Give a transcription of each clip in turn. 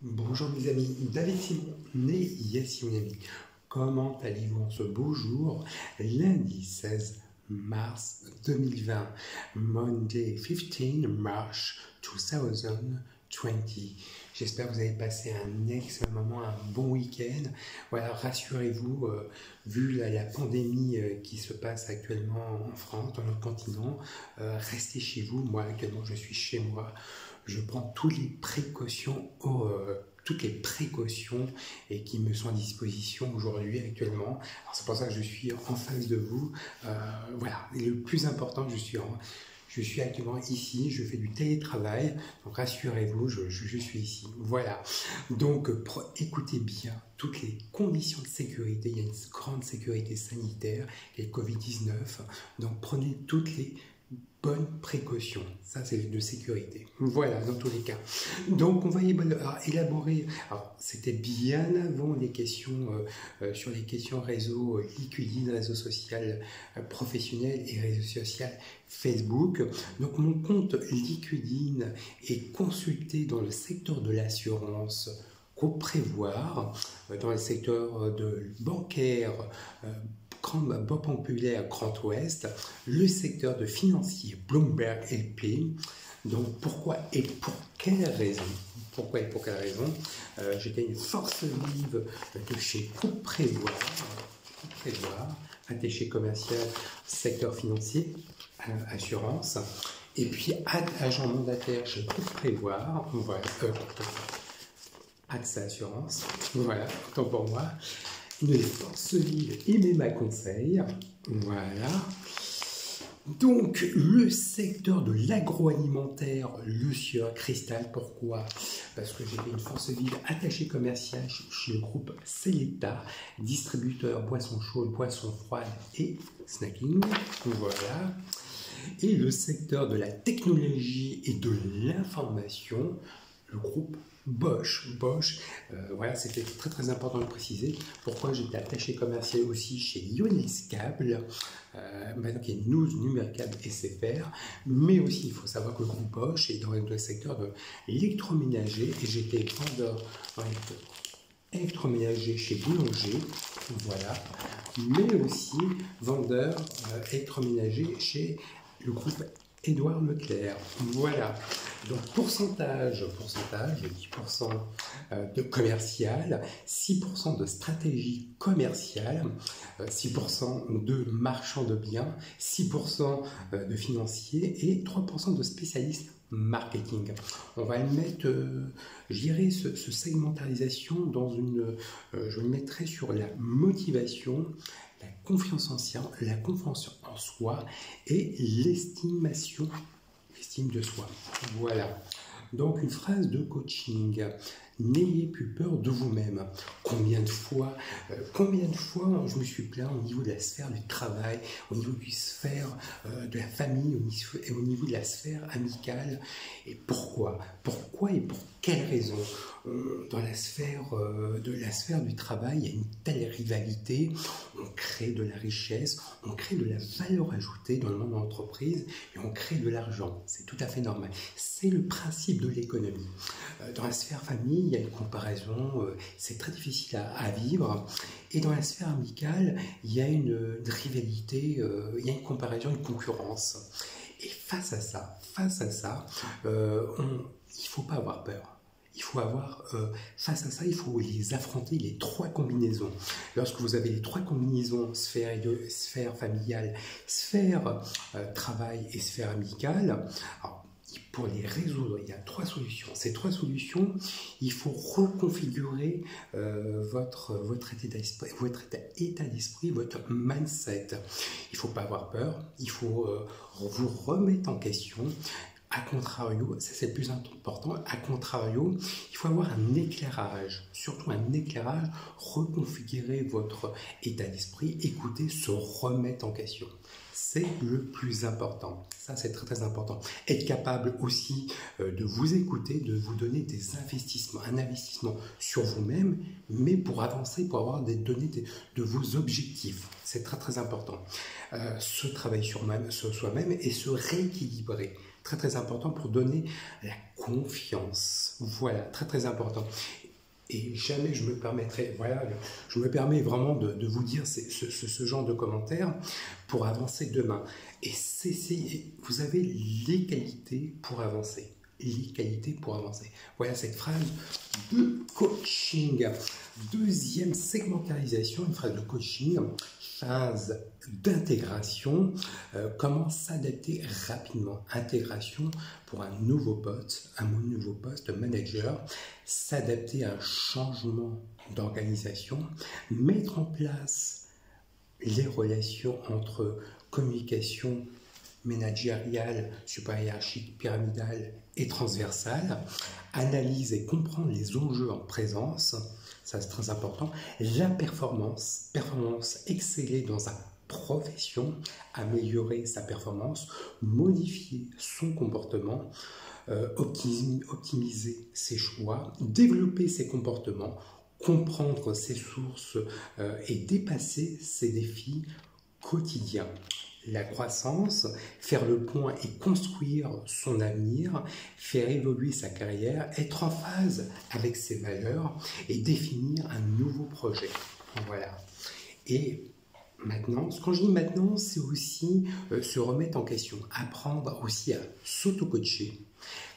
Bonjour mes amis, David Simon, né Yes Yunami. Comment allez-vous en ce beau jour, lundi 16 mars 2020, Monday 15 March 2020. J'espère que vous avez passé un excellent moment, un bon week-end. Voilà, rassurez-vous, vu la pandémie qui se passe actuellement en France, dans notre continent, restez chez vous. Moi, actuellement, je suis chez moi. Je prends toutes les précautions et qui me sont à disposition aujourd'hui, actuellement. C'est pour ça que je suis en face de vous. Voilà, et le plus important, je suis actuellement ici, je fais du télétravail, donc rassurez-vous, je suis ici. Voilà, donc écoutez bien toutes les conditions de sécurité. Il y a une grande sécurité sanitaire, il y a le Covid-19, donc prenez toutes les bonnes précautions, ça c'est de sécurité. Voilà, dans tous les cas. Donc on va élaborer, alors c'était bien avant les questions sur les questions réseau LinkedIn, réseau social professionnel et réseau social Facebook. Donc mon compte LinkedIn est consulté dans le secteur de l'assurance, groupe Prévoir, dans le secteur de bancaire, Banque Populaire Grand Ouest, le secteur de financier Bloomberg LP. Donc pourquoi et pour quelle raison? Pourquoi et pour quelle raison j'étais une force vive de chez Groupe Prévoir, attaché commercial, secteur financier, assurance, et puis agent mandataire chez Groupe Prévoir, voilà, AXA Assurance, voilà, autant pour moi. Une force vive et même à conseil. Voilà. Donc, le secteur de l'agroalimentaire, le sieur Cristal, pourquoi? Parce que j'étais une force vive attachée commerciale chez le groupe Selecta, distributeur boissons chaudes, boissons froides et snacking. Voilà. Et le secteur de la technologie et de l'information, le groupe Bosch. Voilà, c'était très très important de préciser. Pourquoi j'étais attaché commercial aussi chez Lyonès Câble, maintenant qu'il y a Numercable SFR, mais aussi il faut savoir que le groupe Bosch est dans le secteur de l'électroménager et j'étais vendeur électroménager chez Boulanger, voilà, mais aussi vendeur électroménager chez le groupe Édouard Leclerc. Voilà. Donc pourcentage, 10% de commercial, 6% de stratégie commerciale, 6% de marchand de biens, 6% de financiers et 3% de spécialistes marketing. On va le mettre, je dirais, ce segmentarisation dans une, je le mettrai sur la motivation, la confiance en soi et l'estime de soi. Voilà. Donc une phrase de coaching. N'ayez plus peur de vous-même. Combien de fois je me suis plaint au niveau de la sphère du travail, au niveau de la sphère de la famille, au niveau de la sphère amicale. Et pourquoi et pour quelle raison? Dans la sphère du travail, il y a une telle rivalité, on crée de la richesse, on crée de la valeur ajoutée dans le monde de l'entreprise et on crée de l'argent. C'est tout à fait normal. C'est le principe de l'économie. Dans la sphère famille, il y a une comparaison, c'est très difficile à vivre. Et dans la sphère amicale, il y a une rivalité, il y a une comparaison, une concurrence. Et face à ça, il ne faut pas avoir peur. Il faut avoir, face à ça, il faut les affronter, les trois combinaisons. Lorsque vous avez les trois combinaisons, sphère familiale, sphère travail et sphère amicale, alors, pour les résoudre, il y a trois solutions. Ces trois solutions, il faut reconfigurer votre état d'esprit, votre mindset. Il ne faut pas avoir peur, il faut vous remettre en question. A contrario, ça c'est le plus important, a contrario, il faut avoir un éclairage, surtout un éclairage, reconfigurer votre état d'esprit, écouter, se remettre en question. C'est le plus important, ça c'est très très important. Être capable aussi de vous écouter, de vous donner des investissements, un investissement sur vous-même, mais pour avancer, pour avoir des données de vos objectifs. C'est très très important. Se travailler sur soi-même et se rééquilibrer. très très important pour donner la confiance. Voilà, très très important. Et jamais je me permettrai, voilà, je me permets vraiment de vous dire ce genre de commentaires pour avancer demain. Et vous avez les qualités pour avancer. Les qualités pour avancer. Voilà cette phrase de coaching. Deuxième segmentarisation, une phrase de coaching, phase d'intégration, comment s'adapter rapidement. Intégration pour un nouveau poste manager, s'adapter à un changement d'organisation, mettre en place les relations entre communication managériale, supra-hiérarchique, pyramidale et transversale, analyse et comprendre les enjeux en présence, ça c'est très important, la performance, exceller dans sa profession, améliorer sa performance, modifier son comportement, optimiser ses choix, développer ses comportements, comprendre ses sources et dépasser ses défis quotidiens. La croissance, faire le point et construire son avenir, faire évoluer sa carrière, être en phase avec ses valeurs et définir un nouveau projet. Voilà. Et maintenant, quand je dis maintenant, c'est aussi se remettre en question, apprendre aussi à s'auto-coacher,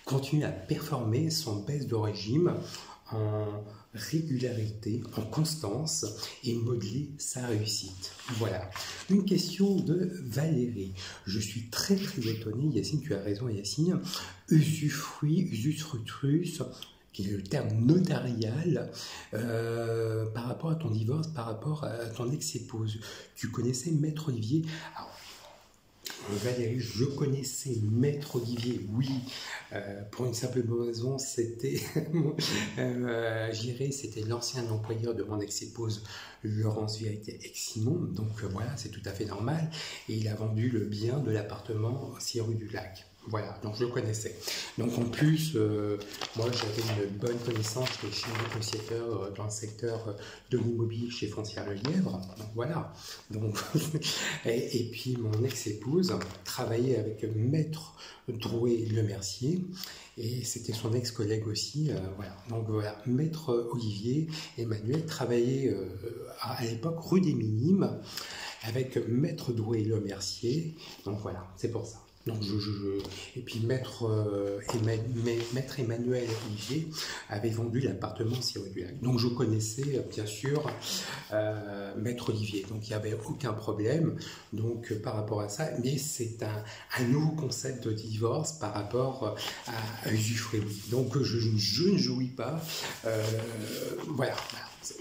continuer à performer sans baisse de régime, en régularité, en constance et modeler sa réussite. Voilà. Une question de Valérie. Je suis très étonné, Yacine, tu as raison Yacine, usufructus, qui est le terme notarial, par rapport à ton divorce, par rapport à ton ex-épouse. Tu connaissais Maître Olivier? Alors, Valérie, je connaissais Maître Olivier, oui, pour une simple raison, c'était c'était l'ancien employeur de mon ex-épouse Laurence Vérité ex-Simon, donc voilà, c'est tout à fait normal, et il a vendu le bien de l'appartement 6 rue du Lac. Voilà, donc je le connaissais. Donc en plus, moi j'avais une bonne connaissance chez négociateur dans le secteur de l'immobilier chez Foncière Le Lièvre. Donc voilà. Donc, et puis mon ex-épouse travaillait avec Maître Drouet Lemercier et c'était son ex-collègue aussi. Voilà. Donc voilà, Maître Olivier Emmanuel travaillait à l'époque rue des Minimes avec Maître Drouet Lemercier. Donc voilà, c'est pour ça. Donc et puis Maître Emmanuel Olivier avait vendu l'appartement 6 rue du Lac. Donc je connaissais bien sûr Maître Olivier. Donc il n'y avait aucun problème donc, par rapport à ça. Mais c'est un nouveau concept de divorce par rapport à usufruit. Donc je ne jouis pas. Voilà.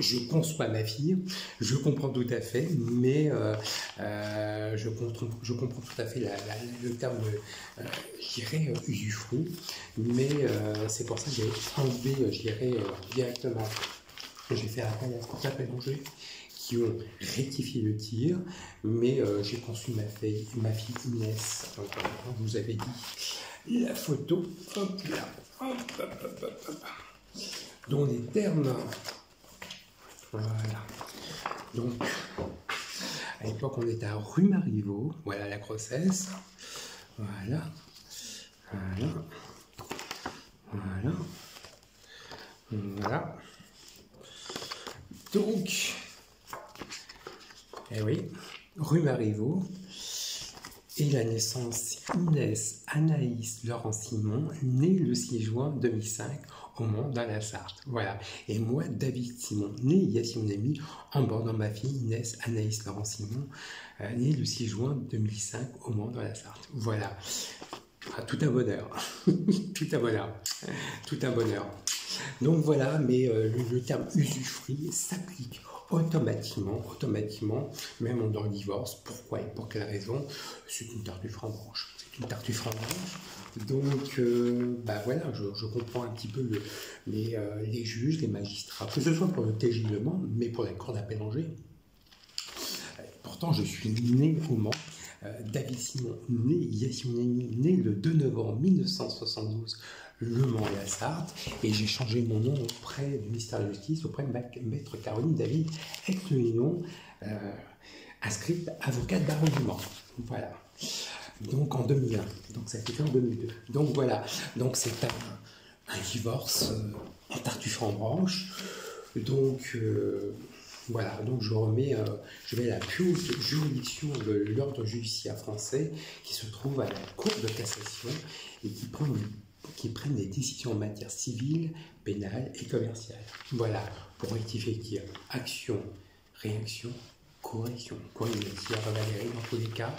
Je conçois ma fille, je comprends tout à fait, mais je comprends tout à fait le terme, je dirais, usufruit, mais c'est pour ça que j'ai enlevé, je dirais, directement. J'ai fait appel à ce appel d'Angers qui ont rectifié le tir, mais j'ai conçu ma fille Inès, donc, comme vous avez dit, la photo, hop là, hop, dont les termes. Voilà. Donc, à l'époque, on était à rue Marivaux. Voilà la grossesse. Voilà. Donc, eh oui, rue Marivaux. Et la naissance Inès Anaïs Laurent Simon, née le 6 juin 2005 au Mans dans la Sarthe. Voilà. Et moi, David Simon, né Yacine Ami, en bordant ma fille Inès Anaïs Laurent Simon, née le 6 juin 2005 au Mans dans la Sarthe. Voilà. Ah, tout un bonheur. Tout un bonheur. Tout un bonheur. Donc voilà, mais le terme usufruit s'applique automatiquement, même dans le divorce. Pourquoi et pour quelle raison? C'est une tartuffe en branche. C'est une tartuffe en branche. Donc, bah voilà, je comprends un petit peu les juges, les magistrats, que ce soit pour le TJ Le Mans, mais pour la cour d'appel Angers. Pourtant, je suis né au Mans. David Simon, né Yacine Ami, né le 2 novembre 1972, Le Mans et la Sarthe, et j'ai changé mon nom auprès du ministère de la Justice, auprès de Maître Caroline David Ex-Union, inscrite avocate barreau du Mans. Voilà. donc en 2001. Donc ça a été fait en 2002. Donc voilà, donc c'est un divorce en tartuffe en branche. Donc voilà, donc je vais à la plus haute juridiction de l'ordre judiciaire français qui se trouve à la Cour de cassation et qui prennent des décisions en matière civile, pénale et commerciale. Voilà, pour rectifier, action, réaction, correction. Correction à Valérie dans tous les cas.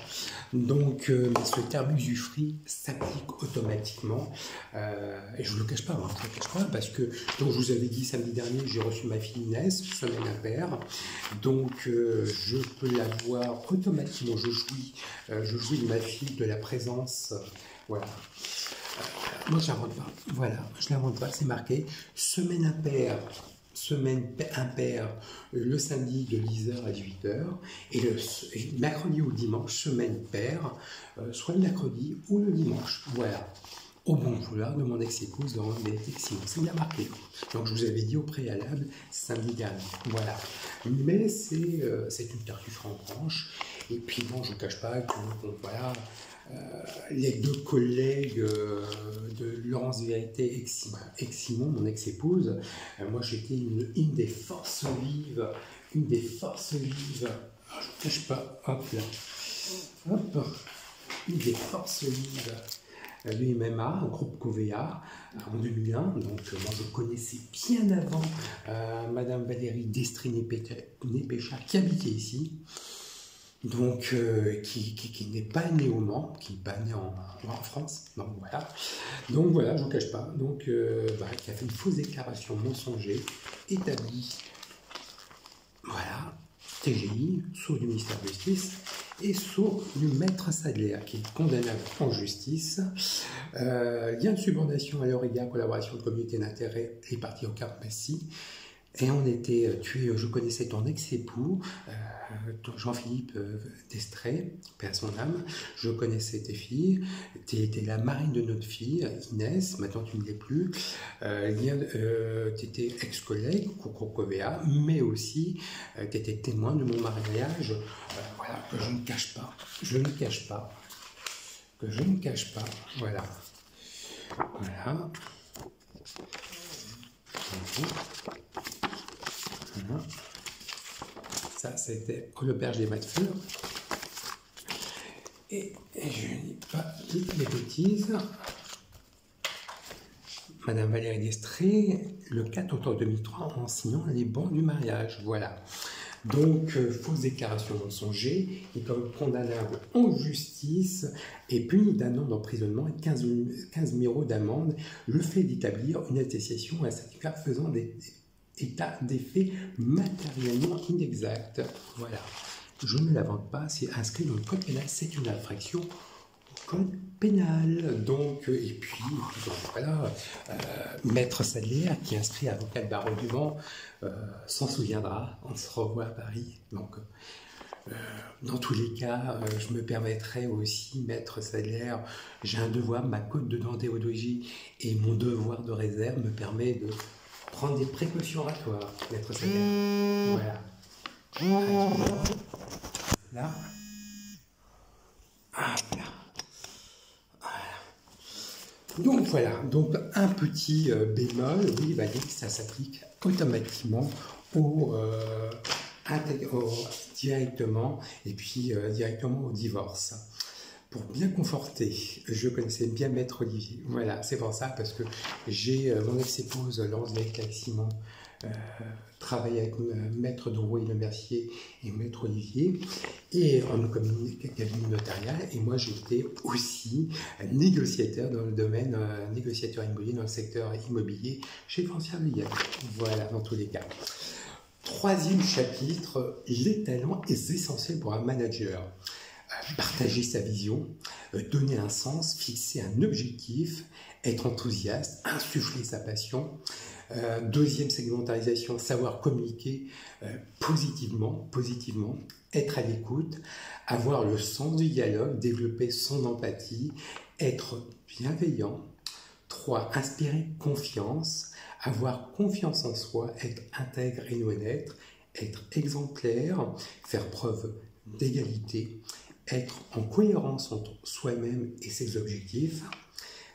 Donc, ce terme usufruit s'applique automatiquement. Et je ne vous le cache pas, je ne le cache pas, parce que, donc, je vous avais dit samedi dernier, j'ai reçu ma fille Inès, semaine impaire. Donc, je peux la voir automatiquement. Je jouis de ma fille, de la présence. Voilà. Moi, je ne l'invente pas. Voilà, je ne l'invente pas, c'est marqué. Semaine impaire le samedi de 10h à 18h et le mercredi ou le dimanche, semaine paire, soit le mercredi ou le dimanche. Voilà. Au bon vouloir de mon ex-épouse Laurent Bénédicte Simon. C'est bien marqué. Donc je vous avais dit au préalable samedi dernier. Voilà. Mais c'est une tartuffe en branche. Et puis bon, je ne cache pas que bon, voilà. Les deux collègues de Laurence Vérité ex-Simon, mon ex-épouse, moi j'étais une des forces vives, je ne cache pas, hop là, hop, une des forces vives du MMA, un groupe Covea, en 2001, donc moi je connaissais bien avant Madame Valérie Destry-Népécha qui habitait ici. Donc, qui n'est pas né au Mans, qui n'est pas né en France, donc voilà, je ne vous cache pas, donc, qui a fait une fausse déclaration mensonger, établie, voilà, TGI, sous du ministère de la Justice, et sous du maître Sadler, qui est condamnable en justice, lien de subordination à leur égard, collaboration de communauté d'intérêt et partie au Cap Massy. Et on était tués, je connaissais ton ex-époux, Jean-Philippe Destray, paix à son âme, je connaissais tes filles, tu étais la marraine de notre fille, Inès, maintenant tu ne l'es plus, tu étais ex-collègue, Covea, mais aussi tu étais témoin de mon mariage, voilà, que je ne cache pas, voilà. Voilà. Ça, c'était l'auberge des Matefeux. Et je n'ai pas dit les bêtises. Madame Valérie Destray, le 4 octobre 2003, en signant les bans du mariage. Voilà. Donc, fausse déclaration mensonger, et comme condamnable en justice, et puni d'un an d'emprisonnement et 15 000 € d'amende, le fait d'établir une attestation à un syndicat faisant état des faits matériellement inexacts. Voilà. Je ne l'invente pas, c'est inscrit dans le code pénal, c'est une infraction au code pénal. Donc, et puis voilà, Maître Sadler, qui est inscrit avocat de barreau du Mans, s'en souviendra, on se revoit à Paris. Donc, dans tous les cas, je me permettrai aussi, Maître Sadler, j'ai un devoir, ma cote de déontologie et mon devoir de réserve me permet de prendre des précautions oratoires, Maître Sadler. Voilà. Là. Ah, là. Donc voilà, donc un petit bémol, oui, bah, ça s'applique automatiquement directement et puis directement au divorce. Pour bien conforter, je connaissais bien Maître Olivier. Voilà, c'est pour ça, parce que j'ai mon ex-épouse Laurence Vérité Simon travaille avec Maître Drouet Le Mercier et Maître Olivier, et en cabinet notarial, et moi j'étais aussi négociateur dans le domaine, négociateur immobilier dans le secteur immobilier chez Foncière Village. Voilà, dans tous les cas. Troisième chapitre, les talents est essentiel pour un manager. Partager sa vision, donner un sens, fixer un objectif, être enthousiaste, insuffler sa passion. Deuxième segmentarisation, savoir communiquer positivement, être à l'écoute, avoir le sens du dialogue, développer son empathie, être bienveillant. 3. Inspirer confiance, avoir confiance en soi, être intègre et honnête, être exemplaire, faire preuve d'égalité, être en cohérence entre soi-même et ses objectifs,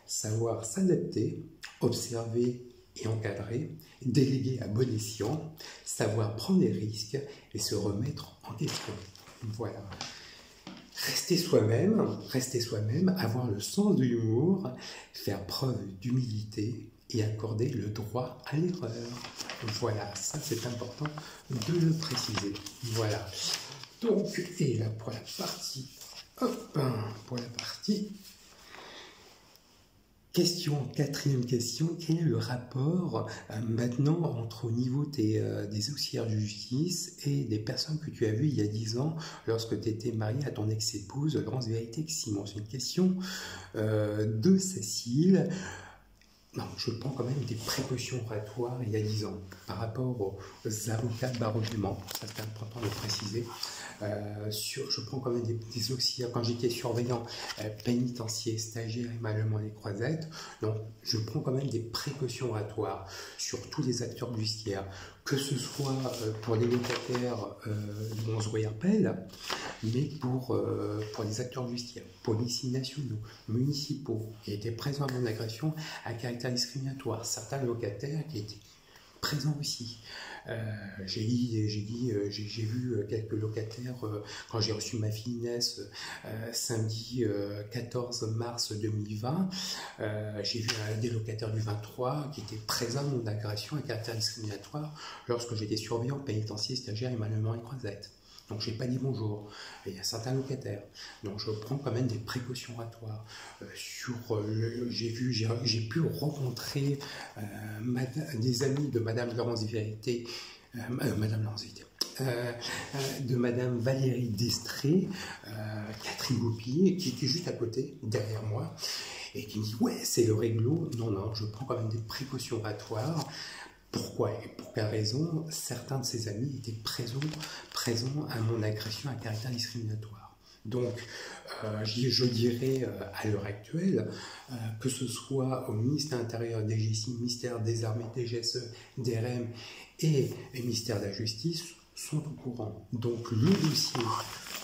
savoir s'adapter, observer et encadrer, déléguer à bon escient, savoir prendre des risques et se remettre en question. Voilà. Rester soi-même, avoir le sens de l'humour, faire preuve d'humilité et accorder le droit à l'erreur. Voilà, ça c'est important de le préciser. Voilà. Donc, et là pour la partie, question, quatrième question, quel est le rapport maintenant entre au niveau des auxiliaires de justice et des personnes que tu as vues il y a 10 ans lorsque tu étais marié à ton ex-épouse Laurence Vérité-Simon? C'est une question de Cécile. Non, je prends quand même des précautions oratoires il y a 10 ans par rapport aux avocats de barreau du Mans. Ça c'est important de le préciser. Je prends quand même des auxiliaires. Quand j'étais surveillant pénitencier, stagiaire et malheureusement les croisettes, donc je prends quand même des précautions oratoires sur tous les acteurs judiciaires, que ce soit pour les locataires du 11 rue Herpel, mais pour les acteurs judiciaires, policiers nationaux, municipaux, qui étaient présents à mon agression à caractère discriminatoire, certains locataires qui étaient présents aussi. J'ai vu quelques locataires quand j'ai reçu ma fille Inès samedi 14 mars 2020. J'ai vu des locataires du 23 qui étaient présents à mon agression à caractère discriminatoire lorsque j'étais surveillant pénitencier, stagiaire et malheureusement et croisette. Donc je n'ai pas dit bonjour. Et il y a certains locataires. Donc je prends quand même des précautions oratoires. J'ai pu rencontrer des amis de Madame Laurence Vérité, de Madame Valérie Destré, Catherine Goupil, qui était juste à côté, derrière moi, et qui me dit « Ouais, c'est le réglo ». Non, je prends quand même des précautions oratoires. Pourquoi et pour quelle raison? Certains de ses amis étaient présents à mon agression à caractère discriminatoire. Donc, je dirais à l'heure actuelle, que ce soit au ministère de l'Intérieur, DGSI, ministère des Armées, DGSE, DRM et ministère de la Justice sont au courant. Donc, le dossier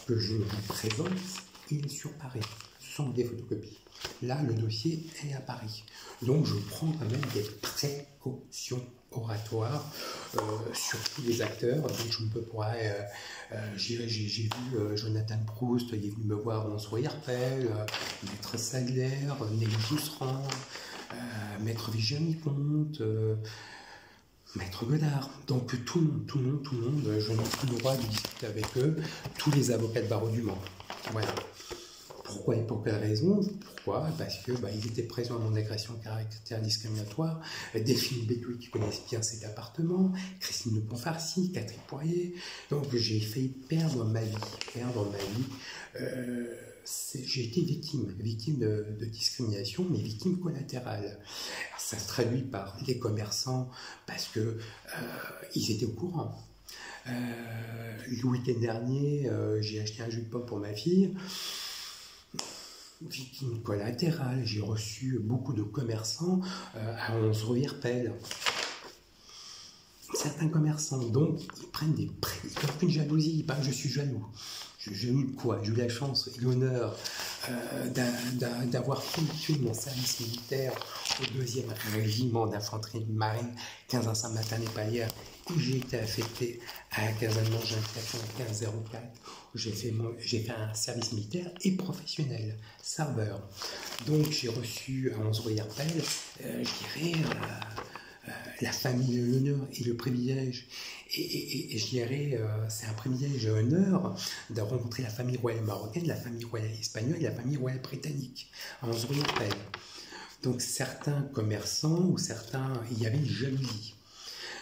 que je vous présente, il est sur Paris, sans des photocopies. Là, le dossier est à Paris. Donc, je prends quand même des précautions oratoires sur tous les acteurs. Donc, je ne peux pas... j'ai vu Jonathan Proust, il est venu me voir en soirée Herpel, Maître Sadler, Nelly Bousserand, Maître Vigénie Comte, Maître Godard. Donc, tout le monde, je n'ai plus le droit de discuter avec eux, tous les avocats de barreau du Mans. Voilà. Pourquoi et pour quelle raison? Pourquoi? Parce que ils étaient présents à mon agression à caractère discriminatoire. Delphine Bédoui qui connaissent bien cet appartement, Christine de Pontfarcy, Catherine Poirier. Donc j'ai failli perdre ma vie. J'ai été victime de discrimination, mais victime collatérale. Alors, ça se traduit par les commerçants parce que ils étaient au courant. Le week-end dernier, j'ai acheté un jus de pomme pour ma fille. Victime collatérale, j'ai reçu beaucoup de commerçants à 11 rue Herpel. Certains commerçants, donc, ils prennent des prix, ils n'ont aucune jalousie, pas je suis jaloux. Je suis jaloux de quoi? J'ai eu la chance et l'honneur d'avoir effectué mon service militaire au 2e régiment d'infanterie de marine, 15 à Saint-Martin-les-Palières, et j'ai été affecté à la caserne Mangin 9504, où j'ai fait un service militaire et professionnel, serveur. Donc j'ai reçu à 11 rue Herpel, je dirais, la famille, l'honneur et le privilège. Et je dirais, c'est un privilège et un honneur de rencontrer la famille royale marocaine, la famille royale espagnole et la famille royale britannique, à 11 rue Herpel. Donc certains commerçants ou certains, il y avait une jalousie.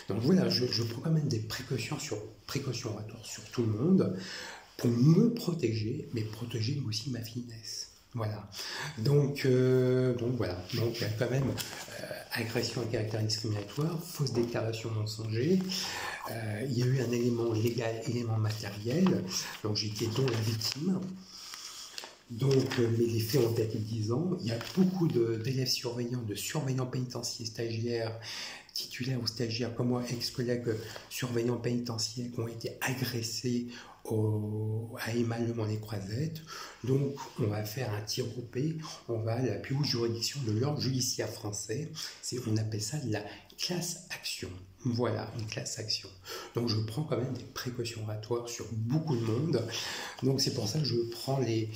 Donc voilà, je prends quand même des précautions oratoires sur tout le monde pour me protéger, mais protéger aussi ma fille Inès. Voilà. Donc voilà. Donc il y a quand même agression à caractère discriminatoire, fausse déclaration mensonger. Il y a eu un élément légal, élément matériel. Donc j'étais donc la victime. Donc, mais les faits ont daté de 10 ans. Il y a beaucoup d'élèves surveillants, de surveillants pénitentiaires, stagiaires titulaires ou stagiaires comme moi, ex-collègues surveillants pénitentiaires qui ont été agressés à Émalemont-les-Croisettes. Donc, on va faire un tir groupé, on va à la plus haute juridiction de l'ordre judiciaire français. On appelle ça de la classe action. Voilà, une classe action. Donc, je prends quand même des précautions oratoires sur beaucoup de monde. Donc, c'est pour ça que je prends les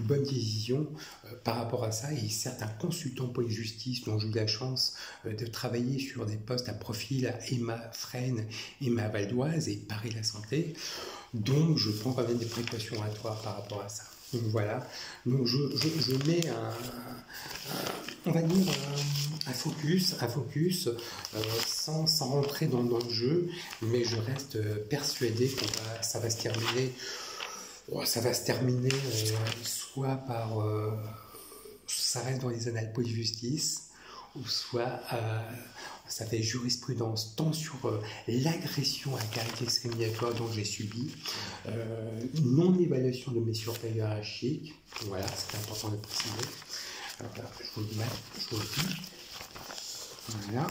bonnes décisions par rapport à ça. Et certains consultants police-justice dont j'ai eu la chance de travailler sur des postes à profil à Emma Fresnes, Emma Valdoise et Paris-la-Santé. Donc, je prends quand même des précautions oratoires par rapport à ça. Donc, voilà. Donc, je mets on va dire un focus sans rentrer dans le jeu, mais je reste persuadé que ça va se terminer soit par ça reste dans les annales police-justice, ou soit ça fait jurisprudence tant sur l'agression à caractère discriminatoire dont j'ai subi, non-évaluation de mes supérieurs hiérarchiques, voilà, c'est important de préciser. Alors là, je vous le dis, voilà,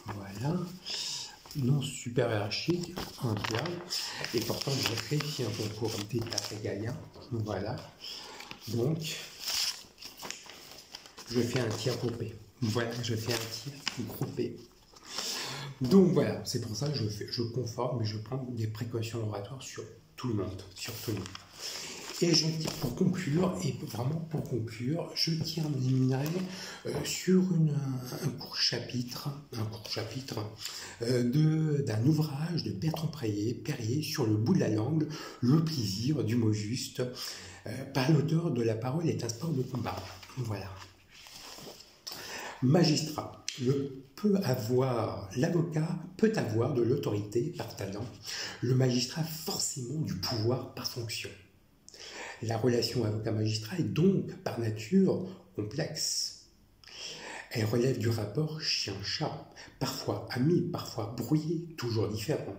voilà, non supérieur hiérarchique, un diable, et pourtant j'ai réussi un concours d'état régalien, voilà, donc je fais un tir groupé. Voilà, je fais un tir groupé. Donc voilà, c'est pour ça que je conforme, mais je prends des précautions oratoires sur tout le monde, Et pour conclure, je terminerai sur un court chapitre d'un ouvrage de Bertrand Perrier sur le bout de la langue, le plaisir du mot juste, par l'auteur de La parole est un sport de combat. Voilà. Magistrat. L'avocat peut avoir de l'autorité par talent, le magistrat forcément du pouvoir par fonction. La relation avocat-magistrat est donc par nature complexe. Elle relève du rapport chien-chat, parfois ami, parfois brouillé, toujours différent.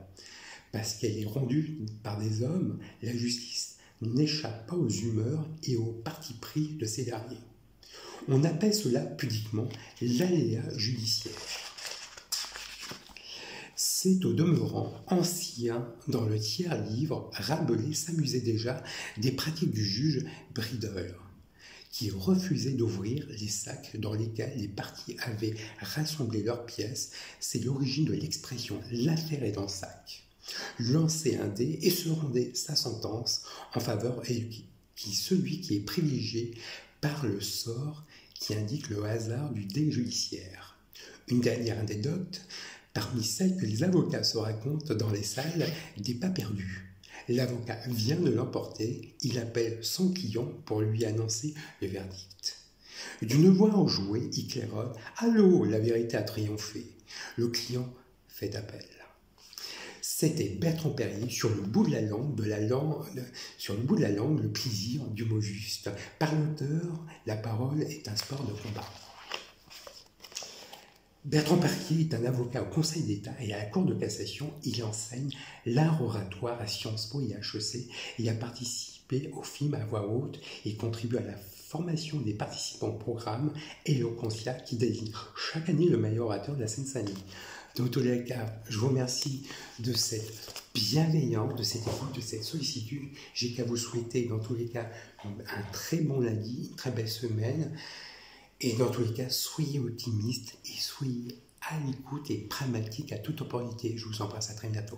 Parce qu'elle est rendue par des hommes, la justice n'échappe pas aux humeurs et aux partis pris de ces derniers. On appelle cela pudiquement l'aléa judiciaire. C'est au demeurant ancien, dans le tiers-livre, Rabelais s'amusait déjà des pratiques du juge Brideur, qui refusait d'ouvrir les sacs dans lesquels les parties avaient rassemblé leurs pièces. C'est l'origine de l'expression « l'affaire est dans le sac ». Lançait un dé et se rendait sa sentence en faveur de celui qui est privilégié par le sort qui indique le hasard du dé judiciaire. Une dernière anecdote, parmi celles que les avocats se racontent dans les salles des pas perdus. L'avocat vient de l'emporter, il appelle son client pour lui annoncer le verdict. D'une voix enjouée, il claironne « Allô, la vérité a triomphé !» Le client fait appel. C'était Bertrand Perrier sur le bout de la langue, le plaisir du mot juste. Par l'auteur, la parole est un sport de combat. Bertrand Perrier est un avocat au Conseil d'État et à la Cour de cassation. Il enseigne l'art oratoire à Sciences Po et à HEC. Il a participé au film à voix haute et contribue à la formation des participants au programme Eloquentia qui désigne chaque année le meilleur orateur de la Seine-Saint-Denis. Dans tous les cas, je vous remercie de cette bienveillance, de cette écoute, de cette sollicitude. J'ai qu'à vous souhaiter, dans tous les cas, un très bon lundi, une très belle semaine. Et dans tous les cas, soyez optimistes et soyez à l'écoute et pragmatiques à toute opportunité. Je vous embrasse, à très bientôt.